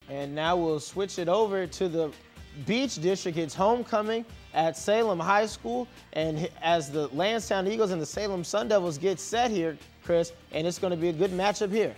And now we'll switch it over to the Beach District. It's homecoming at Salem High School. And as the Landstown Eagles and the Salem Sundevils get set here, Chris, and it's going to be a good matchup here.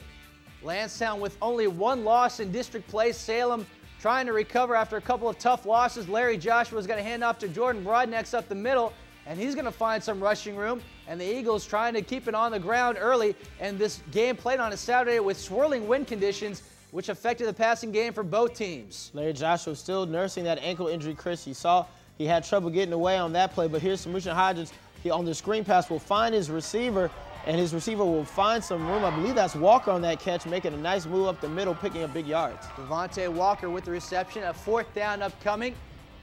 Landstown with only one loss in district play. Salem trying to recover after a couple of tough losses. Larry Joshua is going to hand off to Jordan Broadnex up the middle, and he's going to find some rushing room. And the Eagles trying to keep it on the ground early. And this game played on a Saturday with swirling wind conditions, which affected the passing game for both teams. Larry Joshua still nursing that ankle injury, Chris. You saw he had trouble getting away on that play, but here's Samusha Hodges. He on the screen pass will find his receiver, and his receiver will find some room. I believe that's Walker on that catch, making a nice move up the middle, picking up big yards. Devontae Walker with the reception. A 4th down upcoming.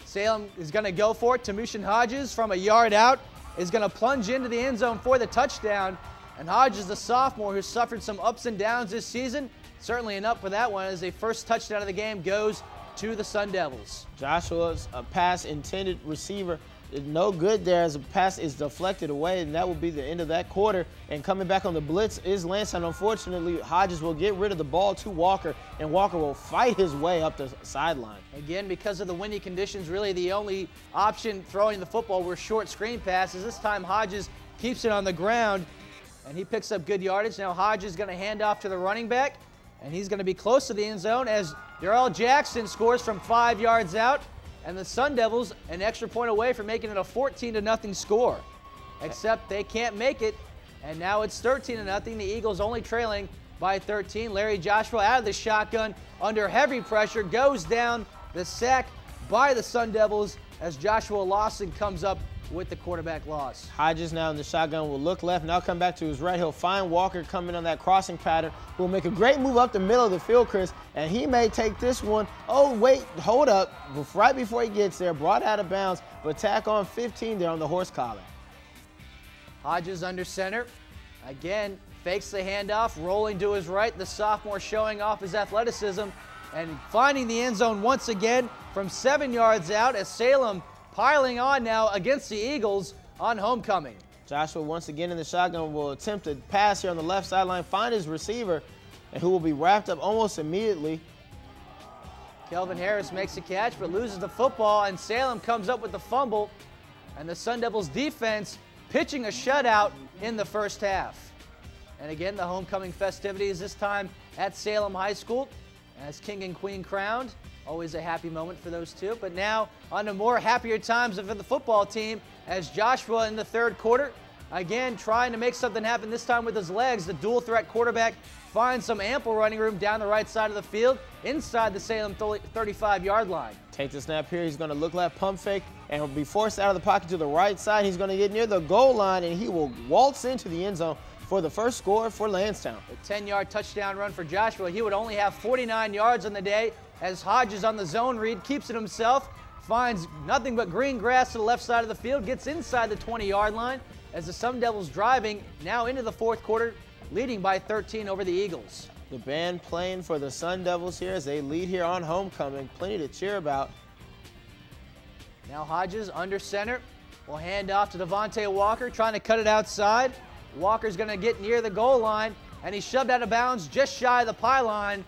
Salem is going to go for it. Tamushan Hodges from a yard out is going to plunge into the end zone for the touchdown. And Hodges, the sophomore who suffered some ups and downs this season, certainly enough for that one as a first touchdown of the game goes to the Sun Devils. Joshua's pass intended receiver is no good there as the pass is deflected away, and that will be the end of that quarter. And coming back on the blitz is Landstown. Unfortunately, Hodges will get rid of the ball to Walker, and Walker will fight his way up the sideline. Again, because of the windy conditions, really the only option throwing the football were short screen passes. This time Hodges keeps it on the ground, and he picks up good yardage. Now Hodges is going to hand off to the running back, and he's going to be close to the end zone as Darrell Jackson scores from 5 yards out. And the Sun Devils an extra point away from making it a 14-0 score. Except they can't make it, and now it's 13-0. The Eagles only trailing by 13. Larry Joshua out of the shotgun under heavy pressure, goes down. The sack by the Sun Devils as Joshua Lawson comes up with the quarterback loss. Hodges now in the shotgun will look left, now come back to his right. He'll find Walker coming on that crossing pattern, who will make a great move up the middle of the field, Chris, and he may take this one. Oh, wait, hold up. Right before he gets there, brought out of bounds, but tack on 15 there on the horse collar. Hodges under center. Again, fakes the handoff, rolling to his right. The sophomore showing off his athleticism and finding the end zone once again from 7 yards out as Salem piling on now against the Eagles on homecoming. Joshua once again in the shotgun will attempt to pass here on the left sideline, find his receiver, and who will be wrapped up almost immediately. Kelvin Harris makes a catch but loses the football, and Salem comes up with the fumble, and the Sun Devils defense pitching a shutout in the first half. And again, the homecoming festivities this time at Salem High School as King and Queen crowned. Always a happy moment for those two. But now on to more happier times for the football team as Joshua in the 3rd quarter, again trying to make something happen, this time with his legs. The dual threat quarterback finds some ample running room down the right side of the field inside the Salem 35-yard line. Take the snap here. He's going to look left, pump fake, and will be forced out of the pocket to the right side. He's going to get near the goal line, and he will waltz into the end zone for the first score for Landstown. A 10-yard touchdown run for Joshua. He would only have 49 yards on the day as Hodges on the zone read keeps it himself, finds nothing but green grass to the left side of the field, gets inside the 20-yard line as the Sun Devils driving now into the 4th quarter, leading by 13 over the Eagles. The band playing for the Sun Devils here as they lead here on homecoming. Plenty to cheer about. Now Hodges under center will hand off to Devontae Walker, trying to cut it outside. Walker's going to get near the goal line, and he's shoved out of bounds just shy of the pylon,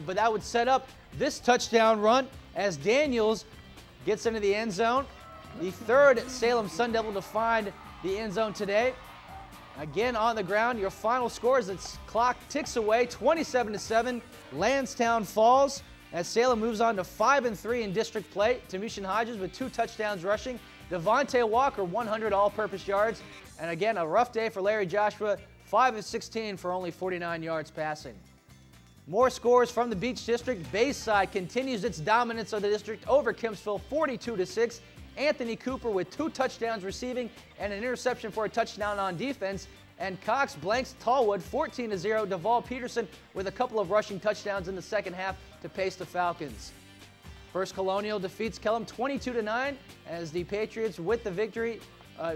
but that would set up this touchdown run as Daniels gets into the end zone. The 3rd Salem Sun Devil to find the end zone today. Again on the ground, your final score as the clock ticks away, 27-7. Landstown falls as Salem moves on to 5-3 in district play. Tamushan Hodges with 2 touchdowns rushing. Devontae Walker, 100 all-purpose yards. And again, a rough day for Larry Joshua, 5 of 16 for only 49 yards passing. More scores from the Beach District. Bayside continues its dominance of the district over Kempsville, 42-6. Anthony Cooper with 2 touchdowns receiving and an interception for a touchdown on defense. And Cox blanks Tallwood 14-0. Deval Peterson with a couple of rushing touchdowns in the second half to pace the Falcons. First Colonial defeats Kellam 22-9 as the Patriots with the victory.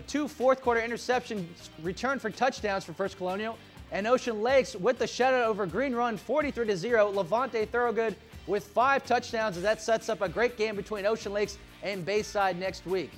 2 fourth-quarter interceptions returned for touchdowns for First Colonial. And Ocean Lakes with the shutout over Green Run 43-0. Levante Thorogood with 5 touchdowns as that sets up a great game between Ocean Lakes and Bayside next week.